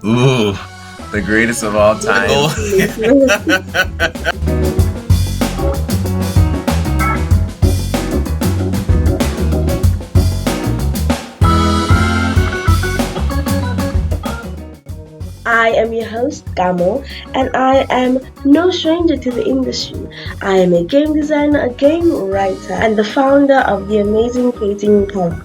Ooh, the greatest of all time. I am your host, Gamo, and I am no stranger to the industry. I am a game designer, a game writer, and the founder of the amazing Creating Punk.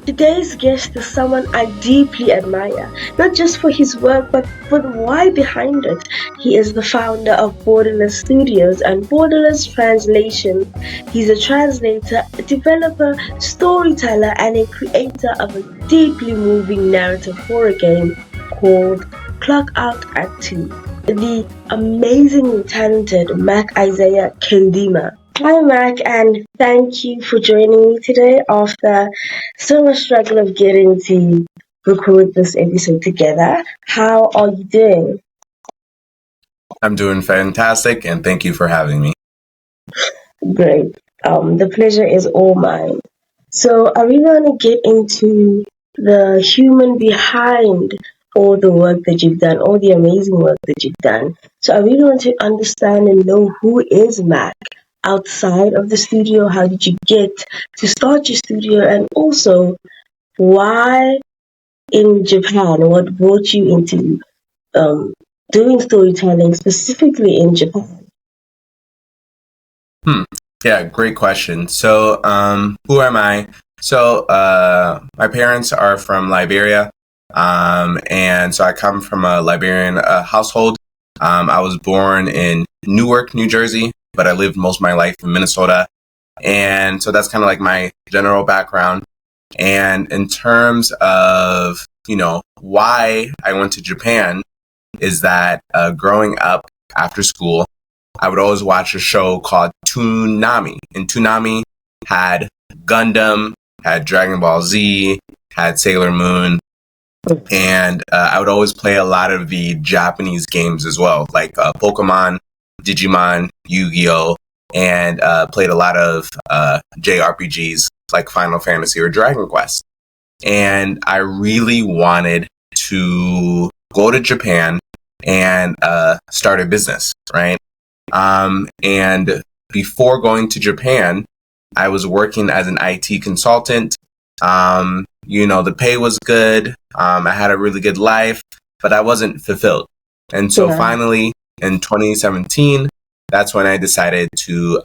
Today's guest is someone I deeply admire, not just for his work, but for the why behind it. He is the founder of Borderless Studios and Borderless Translation. He's a translator, a developer, storyteller, and a creator of a deeply moving narrative horror game called Clock Out at 2. The amazingly talented McIsiah Kendema. Hi, Mac, and thank you for joining me today after so much struggle of getting to record this episode together. How are you doing? I'm doing fantastic, and thank you for having me. Great. The pleasure is all mine. So, are we going to get into the human behind all the work that you've done, all the amazing work that you've done? So, are we going to understand and know who is Mac outside of the studio? How did you get to start your studio? And also, why in Japan? What brought you into doing storytelling specifically in Japan? Yeah, great question. So, who am I? So, my parents are from Liberia, and so I come from a Liberian household. I was born in Newark, New Jersey, but I lived most of my life in Minnesota. And so that's kind of like my general background. And in terms of, why I went to Japan is that growing up after school, I would always watch a show called Toonami. And Toonami had Gundam, had Dragon Ball Z, had Sailor Moon. And I would always play a lot of the Japanese games as well, like Pokemon, Digimon, Yu-Gi-Oh! And played a lot of JRPGs like Final Fantasy or Dragon Quest. And I really wanted to go to Japan and start a business, right? And before going to Japan, I was working as an IT consultant. The pay was good. I had a really good life, but I wasn't fulfilled. And so finally in 2017, that's when I decided to,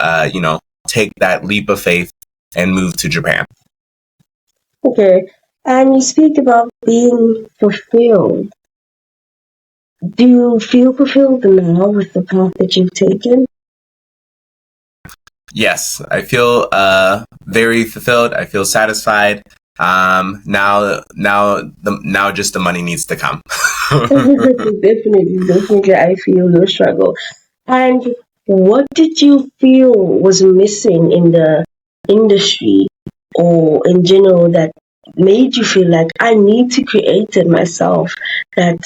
take that leap of faith and move to Japan. Okay, and you speak about being fulfilled. Do you feel fulfilled now with the path that you've taken? Yes, I feel very fulfilled. I feel satisfied. Now just the money needs to come. Definitely, I feel no struggle. And what did you feel was missing in the industry or in general that made you feel like I need to create it myself? That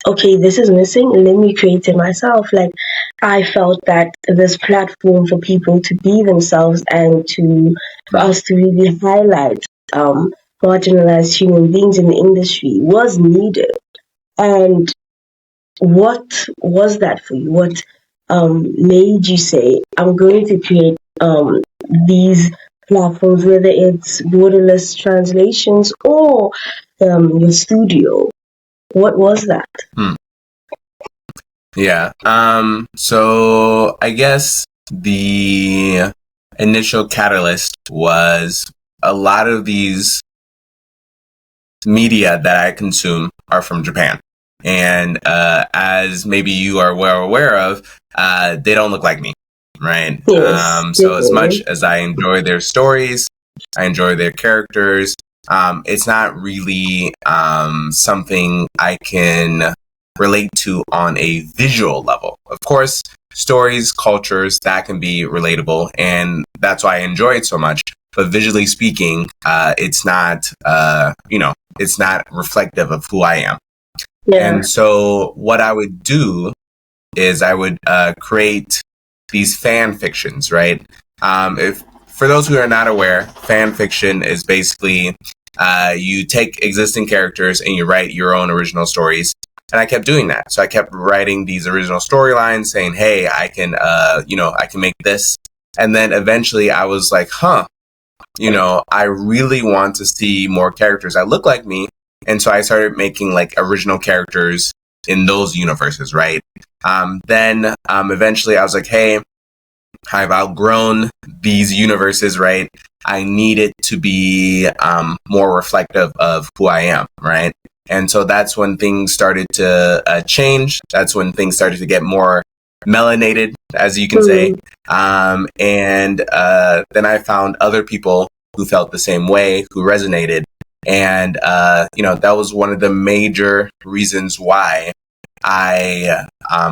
okay, this is missing, let me create it myself. Like, I felt that this platform for people to be themselves and for us to really highlight marginalized human beings in the industry was needed. And what was that for you? What made you say, I'm going to create these platforms, whether it's borderless translations or your studio? What was that? Yeah. So I guess the initial catalyst was a lot of these media that I consume are from Japan. And as maybe you are well aware of, they don't look like me, right? Yes, so as much as I enjoy their stories, I enjoy their characters, it's not really something I can relate to on a visual level. Of course, stories, cultures, that can be relatable, and that's why I enjoy it so much. But visually speaking, it's not, it's not reflective of who I am. Yeah. And so what I would do is I would create these fan fictions, right? If for those who are not aware, fan fiction is basically you take existing characters and you write your own original stories. And I kept doing that. So I kept writing these original storylines saying, hey, I can, I can make this. And then eventually I was like, I really want to see more characters that look like me. And so I started making like original characters in those universes, right? Then eventually I was like, hey, I've outgrown these universes, right? I need it to be more reflective of who I am, right? And so that's when things started to change. That's when things started to get more melanated, as you can say. And then I found other people who felt the same way, who resonated. And, that was one of the major reasons why I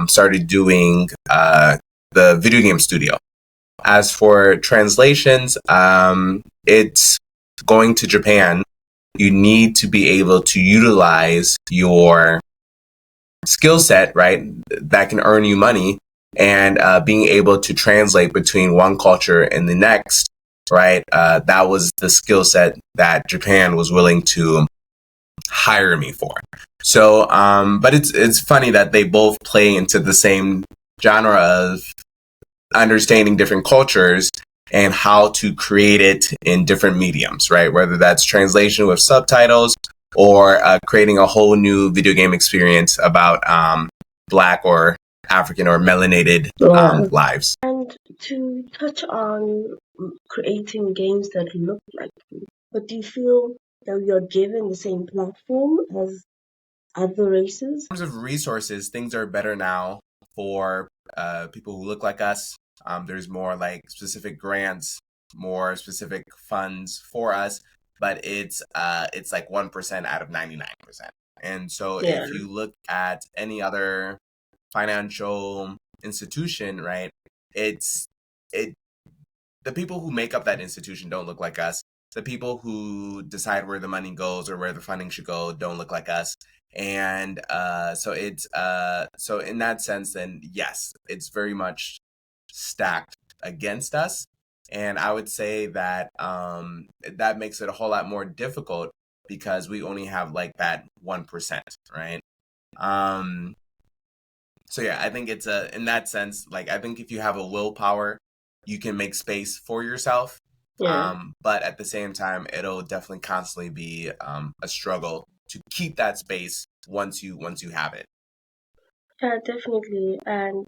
started doing the video game studio. As for translations, it's going to Japan. You need to be able to utilize your skill set, right, that can earn you money, and being able to translate between one culture and the next, right? That was the skill set that Japan was willing to hire me for. So, but it's funny that they both play into the same genre of understanding different cultures and how to create it in different mediums, right? Whether that's translation with subtitles or creating a whole new video game experience about Black or African or melanated lives. And to touch on creating games that look like you, but do you feel that you're given the same platform as other races? In terms of resources, things are better now for people who look like us. There's more like specific grants, more specific funds for us, but it's like 1% out of 99%. And so if you look at any other financial institution, right, the people who make up that institution don't look like us. The people who decide where the money goes or where the funding should go don't look like us. And so in that sense, then yes, it's very much stacked against us. And I would say that that makes it a whole lot more difficult because we only have like that 1%, right? So yeah, I think it's in that sense, like I think if you have a willpower, you can make space for yourself. But at the same time, it'll definitely constantly be a struggle to keep that space once you have it. Yeah, definitely. And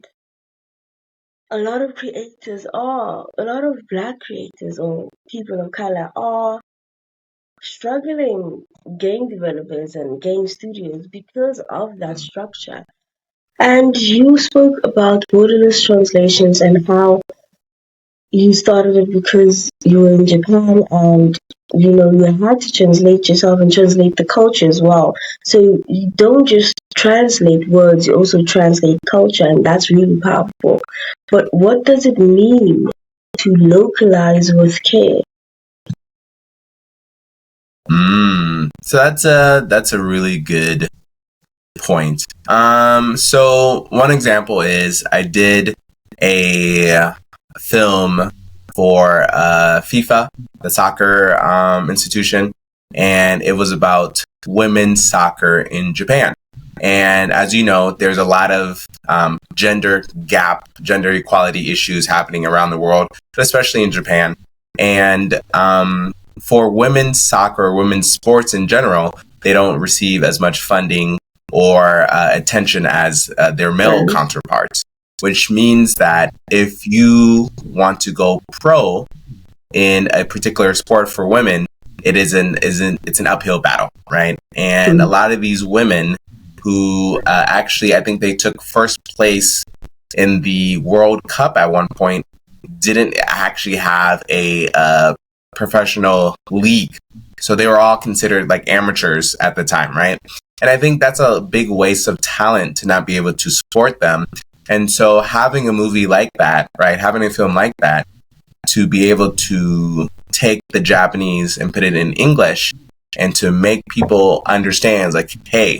a lot of Black creators or people of color are struggling, game developers and game studios, because of that structure. And you spoke about borderless translations and how you started it because you were in Japan and you had to translate yourself and translate the culture as well. So you don't just translate words, you also translate culture, and that's really powerful. But what does it mean to localize with care? So that's a really good point. So one example is I did a film for FIFA, the soccer institution, and it was about women's soccer in Japan. And as you know, there's a lot of gender equality issues happening around the world, but especially in Japan. And for women's soccer, women's sports in general, they don't receive as much funding or attention as their male counterparts, which means that if you want to go pro in a particular sport for women, it's an uphill battle, right? And a lot of these women who actually, I think they took first place in the World Cup at one point, didn't actually have a professional league. So they were all considered like amateurs at the time, right? And I think that's a big waste of talent to not be able to support them. And so having a movie like that, right, having a film like that, to be able to take the Japanese and put it in English and to make people understand, like, hey,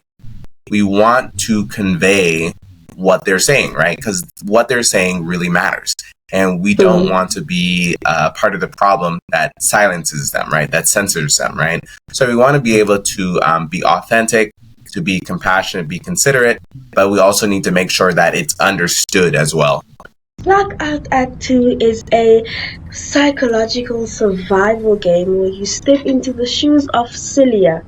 we want to convey what they're saying, right? Because what they're saying really matters. And we don't want to be part of the problem that silences them, right? That censors them, right? So we want to be able to be authentic, to be compassionate, be considerate, but we also need to make sure that it's understood as well. Black Act 2 is a psychological survival game where you step into the shoes of Celia,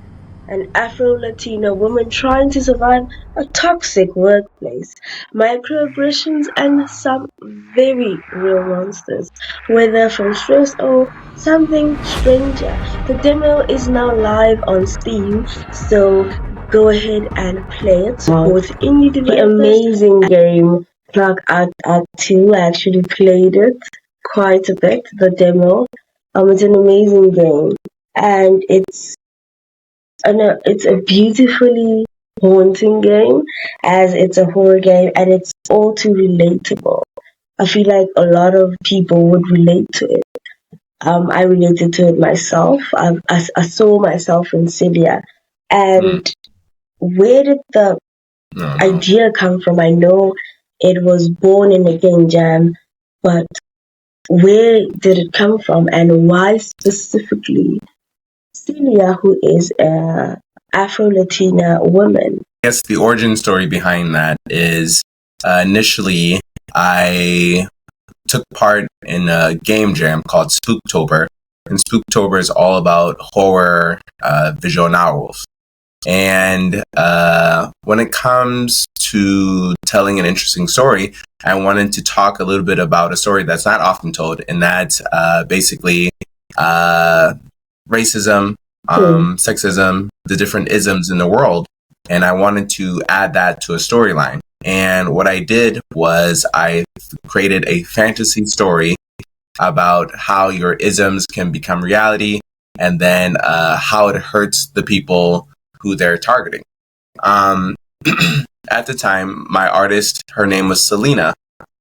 an Afro-Latina woman trying to survive a toxic workplace, microaggressions, and some very real monsters, whether from stress or something stranger. The demo is now live on Steam, so go ahead and play it. With indie developers, the amazing game Clock Act 2. I actually played it quite a bit, the demo. It's an amazing game, and it's a beautifully haunting game, as it's a horror game, and it's all too relatable. I feel like a lot of people would relate to it. I related to it myself. I saw myself in Celia. And where did the idea come from? I know it was born in a game jam, but where did it come from, and why specifically Celia, who is a Afro-Latina woman? I guess the origin story behind that is initially I took part in a game jam called Spooktober, and Spooktober is all about horror visual novels. And when it comes to telling an interesting story, I wanted to talk a little bit about a story that's not often told, and that's basically racism, sexism, the different isms in the world. And I wanted to add that to a storyline. And what I did was I created a fantasy story about how your isms can become reality, and then how it hurts the people who they're targeting. At the time, my artist, her name was Selena,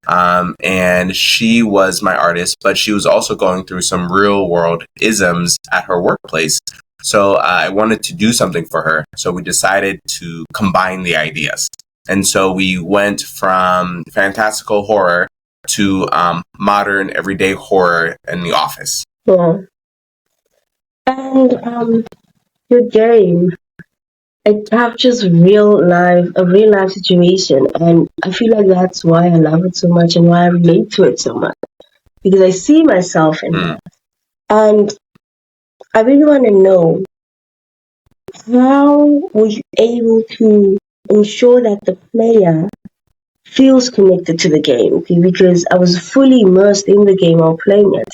and she was my artist, but she was also going through some real world isms at her workplace. So I wanted to do something for her. So we decided to combine the ideas. And so we went from fantastical horror to modern everyday horror in the office. Yeah. And your game, it captures a real life situation, and I feel like that's why I love it so much and why I relate to it so much, because I see myself in it. And I really want to know, how were you able to ensure that the player feels connected to the game? Okay, because I was fully immersed in the game while playing it.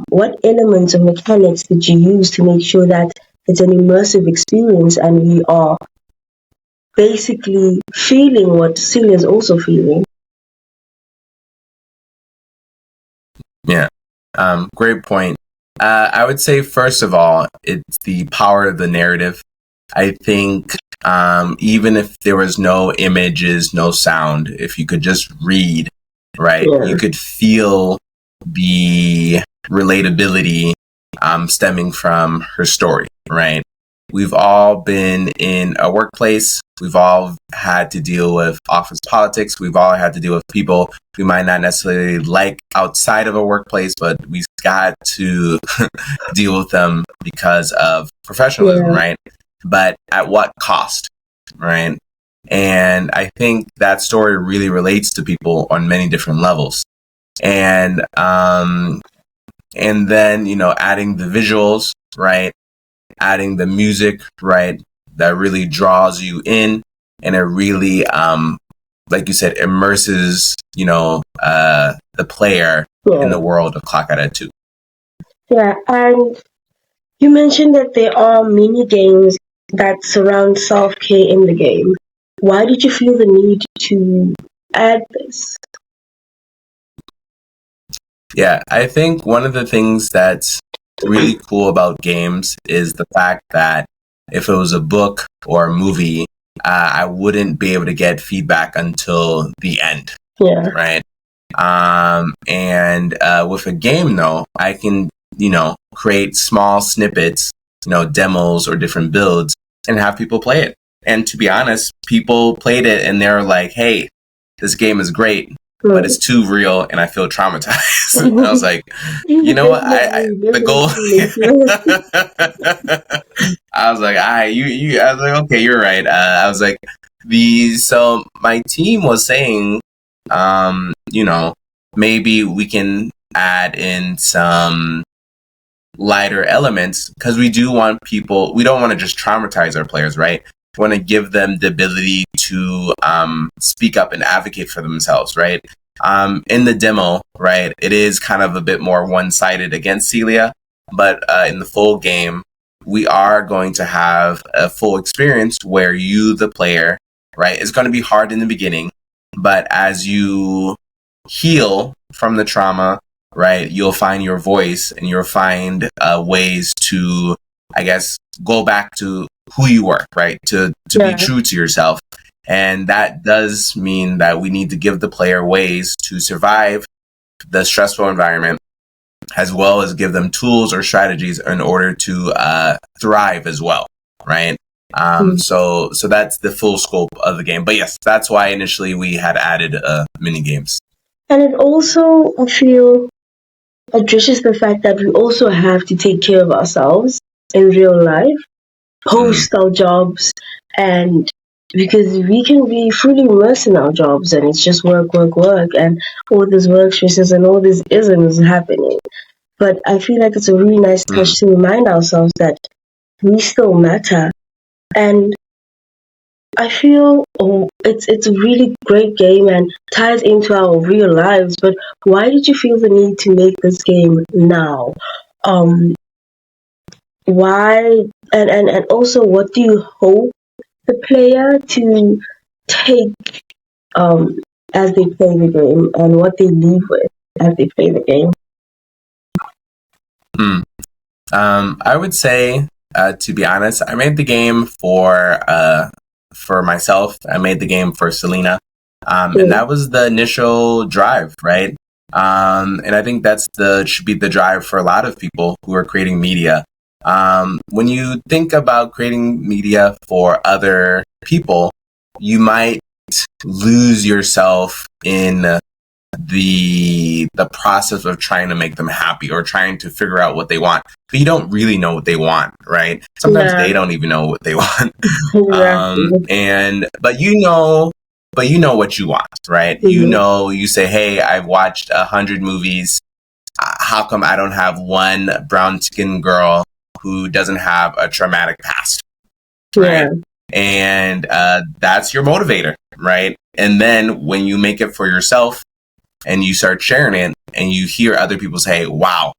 What elements or mechanics did you use to make sure that it's an immersive experience and we are basically feeling what Celia's also feeling? Yeah, great point. I would say, first of all, it's the power of the narrative. I think even if there was no images, no sound, if you could just read, right, you could feel the relatability stemming from her story, right? We've all been in a workplace. We've all had to deal with office politics. We've all had to deal with people we might not necessarily like outside of a workplace, but we've got to deal with them because of professionalism, right? But at what cost, right? And I think that story really relates to people on many different levels. And then, adding the visuals, right? Adding the music, right? That really draws you in, and it really, like you said, immerses, the player in the world of Clock At 2. Yeah, and you mentioned that there are mini games that surround self-care in the game. Why did you feel the need to add this? Yeah, I think one of the things that's really cool about games is the fact that if it was a book or a movie, I wouldn't be able to get feedback until the end, right? And with a game, though, I can, create small snippets, demos or different builds, and have people play it. And to be honest, people played it and they're like, hey, this game is great. but it's too real and I feel traumatized. And I was like, you know what? The goal. I was like, I was like, okay, you're right. I was like, so my team was saying, maybe we can add in some lighter elements because we don't want to just traumatize our players, right? We want to give them the ability to speak up and advocate for themselves, right? In the demo, right, it is kind of a bit more one-sided against Celia, but in the full game, we are going to have a full experience where you, the player, right, it's going to be hard in the beginning, but as you heal from the trauma, right, you'll find your voice and you'll find ways to, I guess, go back to who you were, right, to be true to yourself. And that does mean that we need to give the player ways to survive the stressful environment, as well as give them tools or strategies in order to thrive as well, right? So that's the full scope of the game. But yes, that's why initially we had added mini games. And it also, I feel, addresses the fact that we also have to take care of ourselves in real life, post our jobs, and because we can be fully immersed in our jobs and it's just work, and all this work stresses and all this isms happening. But I feel like it's a really nice touch to remind ourselves that we still matter. And I feel it's a really great game and ties into our real lives. But why did you feel the need to make this game now? Why and also what do you hope the player to take as they play the game and what they leave with as they play the game? I would say, to be honest, I made the game for myself. I made the game for Selena, and that was the initial drive, right? And I think should be the drive for a lot of people who are creating media. When you think about creating media for other people, you might lose yourself in the process of trying to make them happy or trying to figure out what they want, but you don't really know what they want, right? Sometimes they don't even know what they want. But you know what you want, right? You say, hey, I've watched 100 movies. How come I don't have one brown skinned girl who doesn't have a traumatic past, right? And that's your motivator, right? And then when you make it for yourself and you start sharing it and you hear other people say, wow,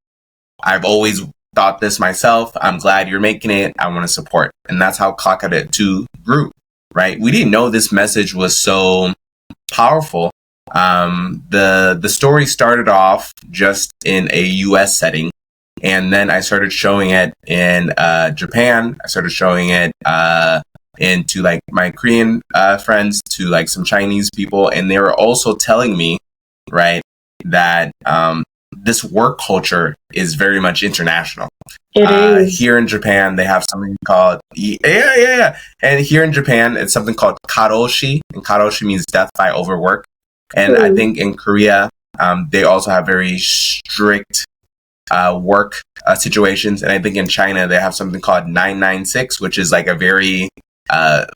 I've always thought this myself. I'm glad you're making it. I want to support. And that's how Clock At It 2 grew, right? We didn't know this message was so powerful. The story started off just in a US setting. And then I started showing it in Japan. I started showing it into like my Korean friends, to like some Chinese people. And they were also telling me, right, that this work culture is very much international. It is. Here in Japan, they have something called And here in Japan, it's something called karoshi, and karoshi means death by overwork. And I think in Korea, they also have very strict work situations. And I think in China, they have something called 996, which is like a very,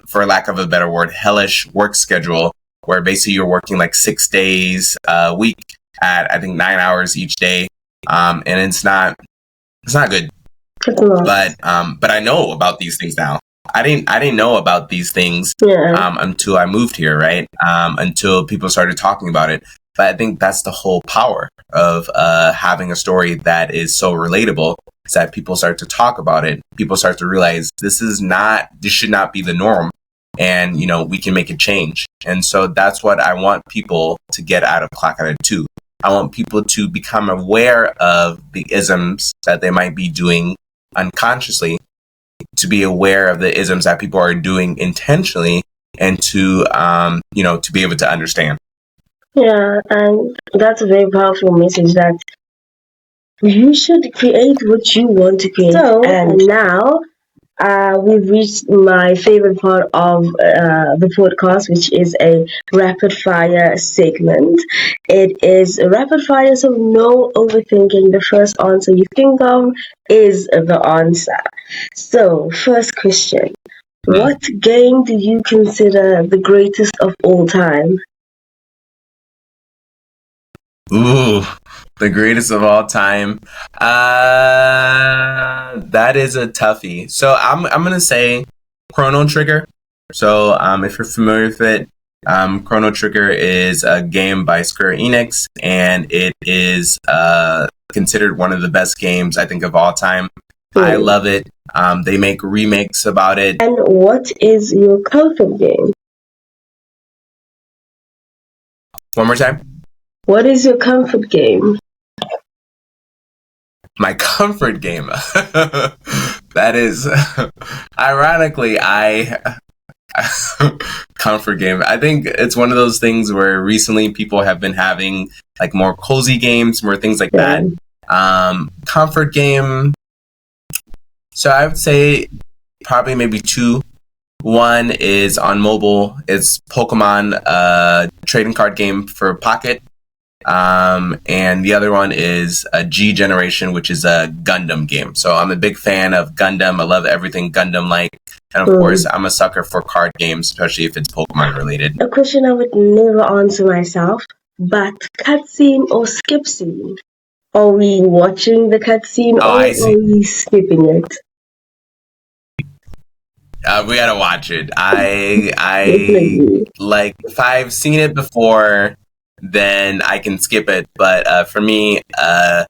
for lack of a better word, hellish work schedule, where basically you're working like 6 days a week at, I think, 9 hours each day. And it's not good. But I know about these things now. I didn't know about these things until I moved here, right? Until people started talking about it. But I think that's the whole power of having a story that is so relatable, is that people start to talk about it. People start to realize this should not be the norm. And, we can make a change. And so that's what I want people to get out of Clock At It 2. I want people to become aware of the isms that they might be doing unconsciously, to be aware of the isms that people are doing intentionally, and to, to be able to understand. Yeah, and that's a very powerful message, that you should create what you want to create. So, and now we've reached my favorite part of the podcast, which is a rapid fire segment. It is a rapid fire, so no overthinking. The first answer you think of is the answer. So, first question. Hmm. What game do you consider the greatest of all time? Ooh, the greatest of all time. That is a toughie. So I'm gonna say Chrono Trigger. So if you're familiar with it, Chrono Trigger is a game by Square Enix, and it is considered one of the best games I think of all time. I Hmm. love it. They make remakes about it. And what is your comfort game? One more time. What is your comfort game? My comfort game. That is, ironically, I comfort game. I think it's one of those things where recently people have been having like more cozy games, more things like Yeah. that. Comfort game. So I would say probably maybe two. One is on mobile. It's Pokemon trading card game for Pocket. And the other one is a G Generation, which is a Gundam game. So I'm a big fan of Gundam. I love everything Gundam like. And of course, I'm a sucker for card games, especially if it's Pokemon related. A question I would never answer myself, but cutscene or skip scene? Are we watching the cutscene Oh, or I are see. we skipping it? We gotta watch it. I Definitely. like if I've seen it before, then I can skip it. But for me, I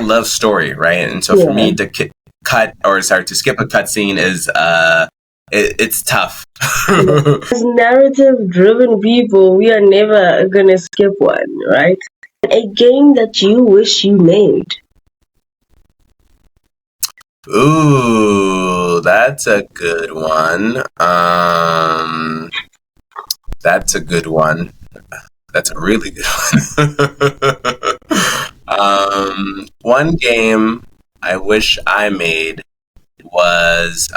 love story, right? And so for Yeah. me to to skip a cutscene is it's tough. As narrative driven people, we are never gonna skip one, right? A game that you wish you made. Ooh, that's a good one. That's a good one. That's a really good one. One game I wish I made was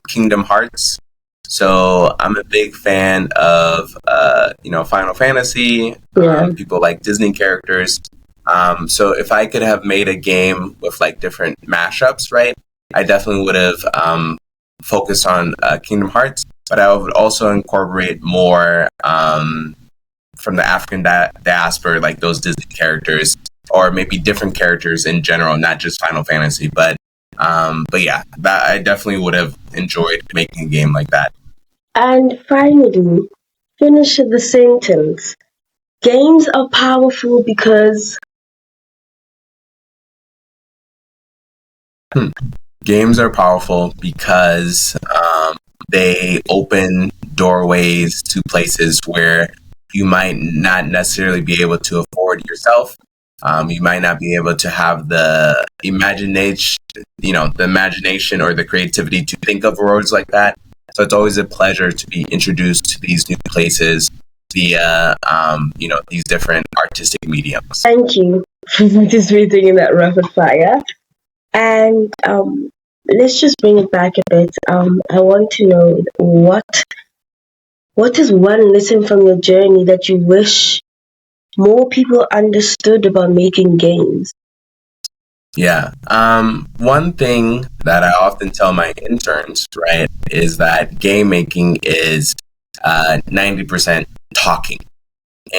Kingdom Hearts. So I'm a big fan of Final Fantasy. Yeah. People like Disney characters. So if I could have made a game with like different mashups, right? I definitely would have focused on Kingdom Hearts, but I would also incorporate more from the African diaspora, like those Disney characters, or maybe different characters in general, not just Final Fantasy. But yeah, that I definitely would have enjoyed making a game like that. And finally, finish the sentence. Games are powerful because Hmm. Games are powerful because they open doorways to places where you might not necessarily be able to afford yourself. You might not be able to have the imagination or the creativity to think of words like that. So it's always a pleasure to be introduced to these new places via, these different artistic mediums. thank you for participating in that rapid fire. And let's just bring it back a bit. I want to know what is one lesson from your journey that you wish more people understood about making games? Yeah. One thing that I often tell my interns, right, is that game making is 90% talking.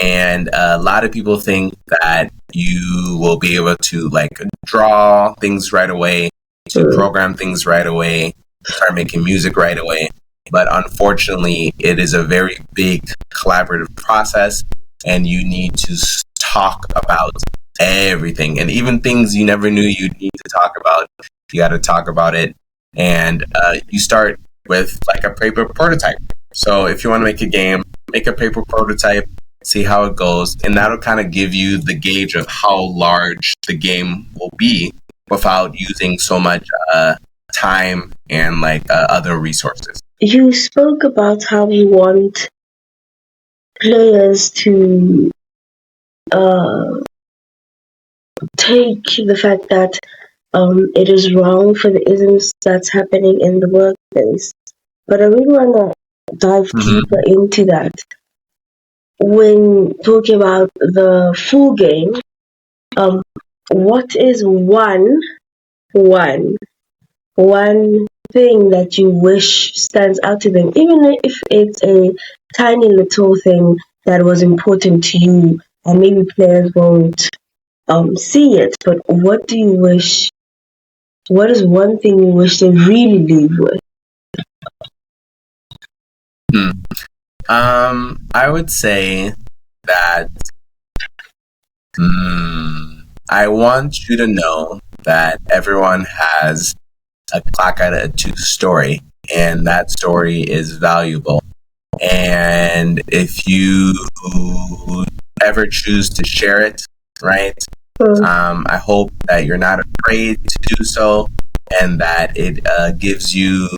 And a lot of people think that you will be able to like draw things right away, to program things right away, start making music right away. But unfortunately, it is a very big collaborative process, and you need to talk about everything, and even things you never knew you'd need to talk about. You got to talk about it, and you start with like a paper prototype. So if you want to make a game, make a paper prototype, see how it goes, and that'll kind of give you the gauge of how large the game will be without using so much time and like other resources. You spoke about how you want players to take the fact that it is wrong for the isms that's happening in the workplace. But I really want to dive deeper into that. When talking about the full game, what is one, one thing that you wish stands out to them, even if it's a tiny little thing that was important to you, and maybe players won't see it, but what do you wish? What is one thing you wish they really leave with? I would say that I want you to know that everyone has a clock out of two story, and that story is valuable. And if you ever choose to share it, right? I hope that you're not afraid to do so, and that it gives you,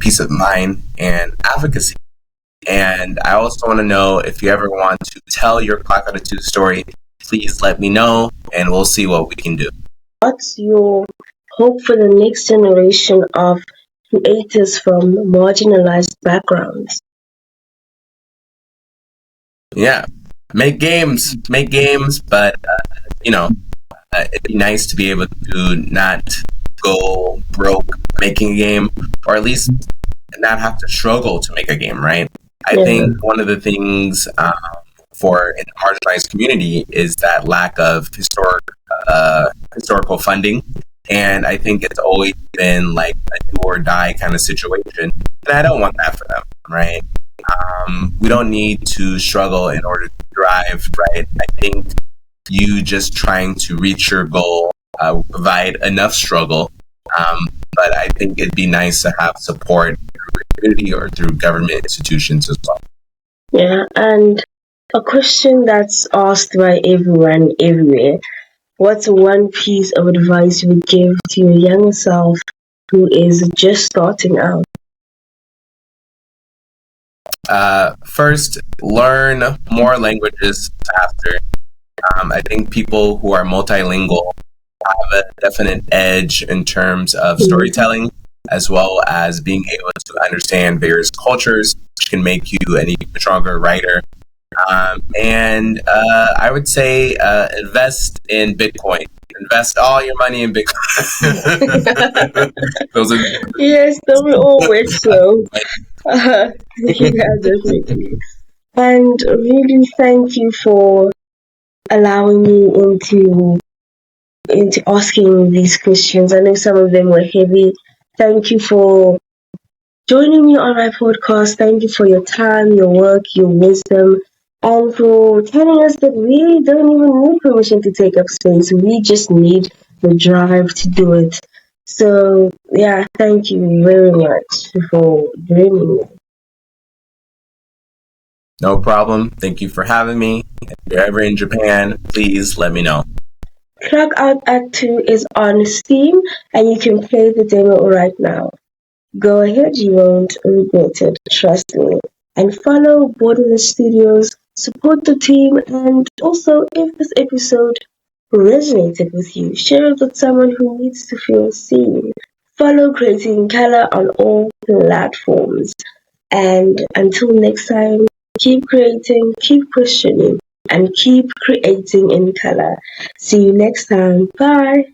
peace of mind and advocacy. And I also want to know if you ever want to tell your clock out of two story, please let me know, and we'll see what we can do. What's your hope for the next generation of creators from marginalized backgrounds? Yeah, make games, but it'd be nice to be able to not go broke making a game, or at least not have to struggle to make a game, right? I think one of the things for in the marginalized community is that lack of historical funding. And I think it's always been like a do or die kind of situation. And I don't want that for them, right? We don't need to struggle in order to thrive, right? I think you just trying to reach your goal provide enough struggle. But I think it'd be nice to have support through the community or through government institutions as well. Yeah, and a question that's asked by everyone everywhere. What's one piece of advice you would give to your younger self who is just starting out? First, learn more languages faster. I think people who are multilingual have a definite edge in terms of storytelling, as well as being able to understand various cultures, which can make you an even stronger writer. And I would say invest in Bitcoin. Invest all your money in Bitcoin. Those are Yes, we all wish so. Yeah, definitely. And really, thank you for allowing me into asking these questions. I know some of them were heavy. Thank you for joining me on my podcast. Thank you for your time, your work, your wisdom, and for telling us that we don't even need permission to take up space. We just need the drive to do it. So, yeah, thank you very much for joining me. no problem. Thank you for having me. If you're ever in Japan, please let me know. Clock Out Act 2 is on Steam and you can play the demo right now. Go ahead, you won't regret it, trust me. And follow Borderless Studios, support the team, and also if this episode resonated with you, share it with someone who needs to feel seen. Follow Creating Color on all platforms. And until next time, keep creating, keep questioning, and keep creating in color. See you next time. Bye.